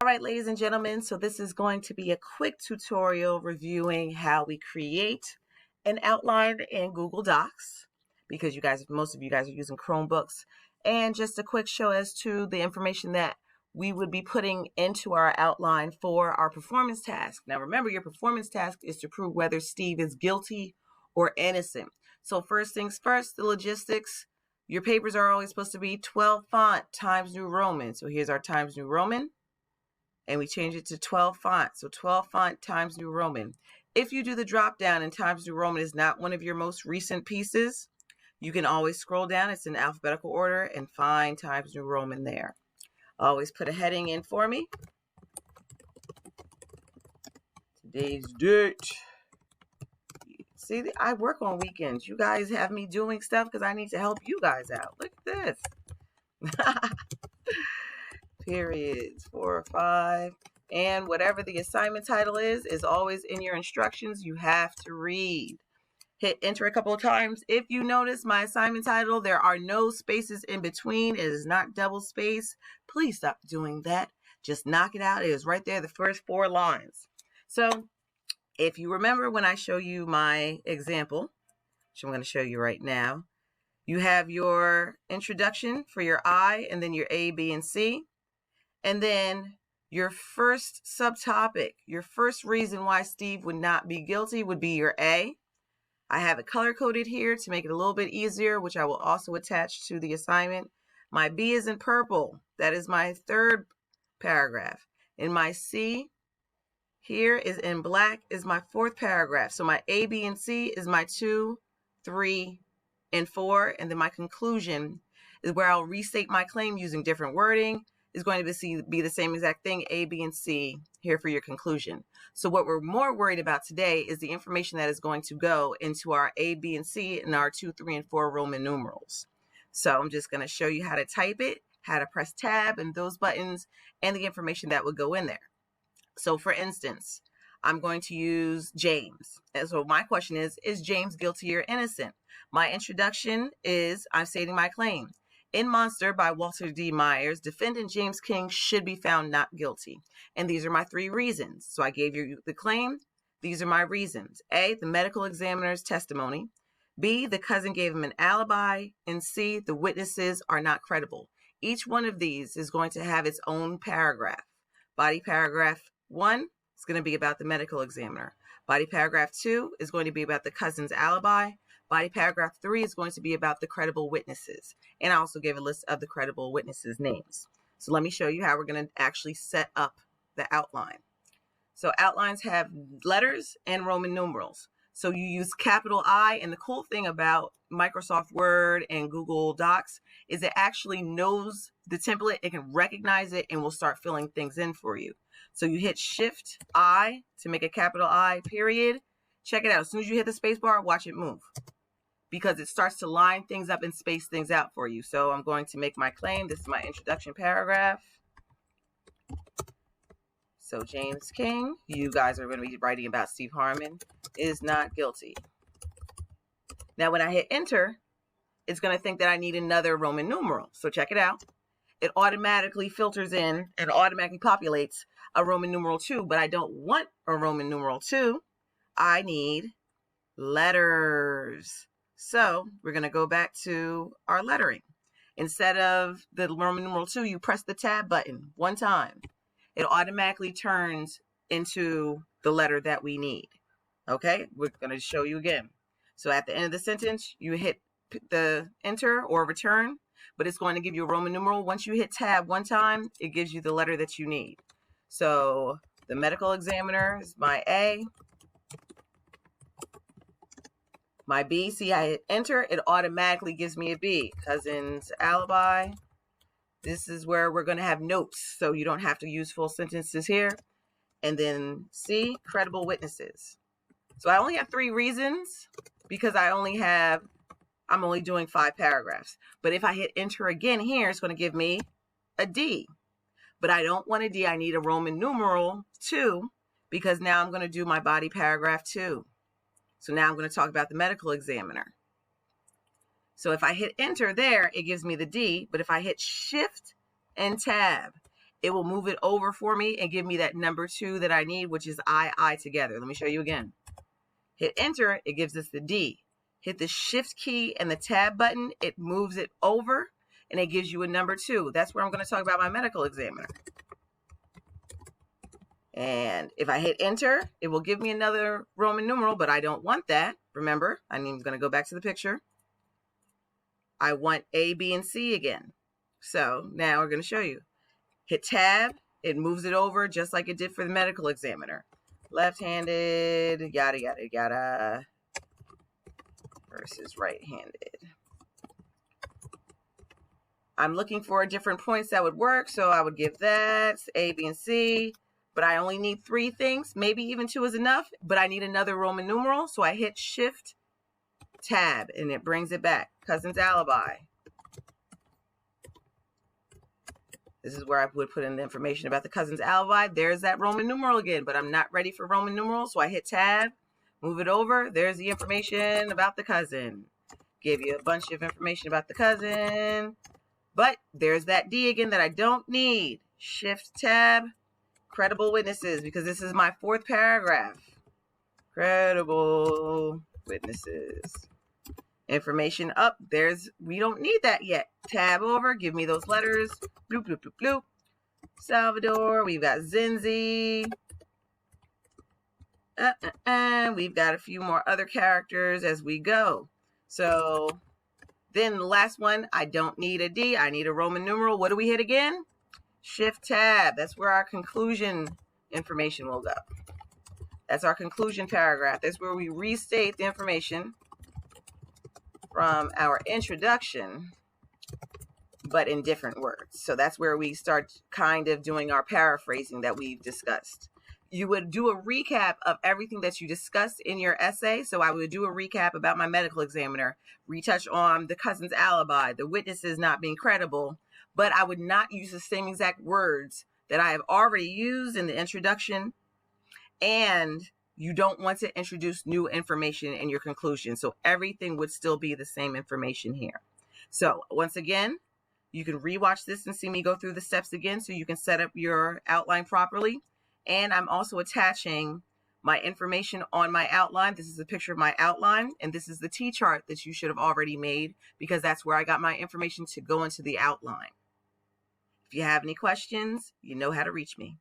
All right, ladies and gentlemen, so this is going to be a quick tutorial reviewing how we create an outline in Google Docs, because most of you guys are using Chromebooks, and just a quick show as to the information that we would be putting into our outline for our performance task. Now, remember, your performance task is to prove whether Steve is guilty or innocent. So first things first, the logistics. Your papers are always supposed to be 12 font Times New Roman. So here's our Times New Roman. And we change it to 12 font. So 12 font Times New Roman. If you do the drop down and Times New Roman is not one of your most recent pieces, you can always scroll down. It's in alphabetical order and find Times New Roman there. Always put a heading in for me. Today's date. See, I work on weekends. You guys have me doing stuff because I need to help you guys out. Look at this. Periods 4 or 5, and whatever the assignment title is always in your instructions. You have to read. Hit enter a couple of times. If you notice my assignment title, there are no spaces in between. It is not double space. Please stop doing that. Just knock it out. It is right there, the first 4 lines. So if you remember when I show you my example, which I'm going to show you right now, you have your introduction for your I, and then your A, B, and C. And then your first subtopic, your first reason why Steve would not be guilty would be your A. I have it color-coded here to make it a little bit easier, which I will also attach to the assignment. My B is in purple. That is my 3rd paragraph. And my C here is in black is my 4th paragraph. So my A, B, and C is my 2, 3, and 4. And then my conclusion is where I'll restate my claim using different wording. Is going to be the same exact thing, A, B, and C, here for your conclusion. So what we're more worried about today is the information that is going to go into our A, B, and C and our 2, 3, and 4 Roman numerals. So I'm just going to show you how to type it, how to press tab and those buttons, and the information that would go in there. So for instance, I'm going to use James. And so my question is James guilty or innocent? My introduction is, I'm stating my claim. In Monster by Walter D. Myers, defendant James King should be found not guilty. And these are my 3 reasons. So I gave you the claim. These are my reasons. A, the medical examiner's testimony. B, the cousin gave him an alibi. And C, the witnesses are not credible. Each one of these is going to have its own paragraph. Body paragraph 1 is going to be about the medical examiner. Body paragraph 2 is going to be about the cousin's alibi. Body paragraph 3 is going to be about the credible witnesses. And I also gave a list of the credible witnesses' names. So let me show you how we're going to actually set up the outline. So outlines have letters and Roman numerals. So you use capital I, and the cool thing about Microsoft Word and Google Docs is it actually knows the template, it can recognize it, and will start filling things in for you. So you hit Shift I to make a capital I, period. Check it out. As soon as you hit the space bar, watch it move, because it starts to line things up and space things out for you. So I'm going to make my claim. This is my introduction paragraph. So James King, you guys are going to be writing about Steve Harmon, is not guilty. Now, when I hit enter, it's going to think that I need another Roman numeral. So check it out. It automatically filters in and automatically populates a Roman numeral 2, but I don't want a Roman numeral 2. I need letters. So we're going to go back to our lettering. Instead of the Roman numeral 2, you press the tab button 1 time. It automatically turns into the letter that we need. Okay, we're going to show you again. So at the end of the sentence, you hit the enter or return, but it's going to give you a Roman numeral. Once you hit tab 1 time, it gives you the letter that you need. So the medical examiner is my A. My B, see, I hit enter, it automatically gives me a B. Cousin's alibi. This is where we're going to have notes, so you don't have to use full sentences here. And then C, credible witnesses. So I only have 3 reasons because I'm only doing 5 paragraphs. But if I hit enter again here, it's going to give me a D. But I don't want a D, I need a Roman numeral 2, because now I'm going to do my body paragraph 2. So now I'm going to talk about the medical examiner. So if I hit enter there, it gives me the D, but if I hit shift and tab, it will move it over for me and give me that number 2 that I need, which is I together. Let me show you again. Hit enter, it gives us the D. Hit the shift key and the tab button, it moves it over and it gives you a number 2. That's where I'm going to talk about my medical examiner. And if I hit enter, it will give me another Roman numeral, but I don't want that. Remember, I'm going to go back to the picture. I want A, B, and C again. So now we're going to show you. Hit tab, it moves it over just like it did for the medical examiner. Left-handed, yada, yada, yada, versus right-handed. I'm looking for different points that would work, so I would give that A, B, and C, but I only need 3 things. Maybe even 2 is enough, but I need another Roman numeral, so I hit shift tab, and it brings it back. Cousin's alibi. This is where I would put in the information about the cousin's alibi. There's that Roman numeral again, but I'm not ready for Roman numerals, so I hit tab, move it over. There's the information about the cousin. Give you a bunch of information about the cousin, but there's that D again that I don't need. Shift tab, credible witnesses, because this is my 4th paragraph. Credible witnesses. Information up. We don't need that yet. Tab over, give me those letters. Bloop, bloop, bloop, bloop. Salvador, we've got Zinzi. And we've got a few more other characters as we go. So then the last one, I don't need a D, I need a Roman numeral. What do we hit again? Shift tab. That's where our conclusion information will go. That's our conclusion paragraph. That's where we restate the information from our introduction, but in different words. So that's where we start kind of doing our paraphrasing that we've discussed. You would do a recap of everything that you discussed in your essay. So I would do a recap about my medical examiner, retouch on the cousin's alibi, the witnesses not being credible, but I would not use the same exact words that I have already used in the introduction, and you don't want to introduce new information in your conclusion. So everything would still be the same information here. So once again, you can rewatch this and see me go through the steps again so you can set up your outline properly. And I'm also attaching my information on my outline. This is a picture of my outline, and this is the T-chart that you should have already made because that's where I got my information to go into the outline. If you have any questions, you know how to reach me.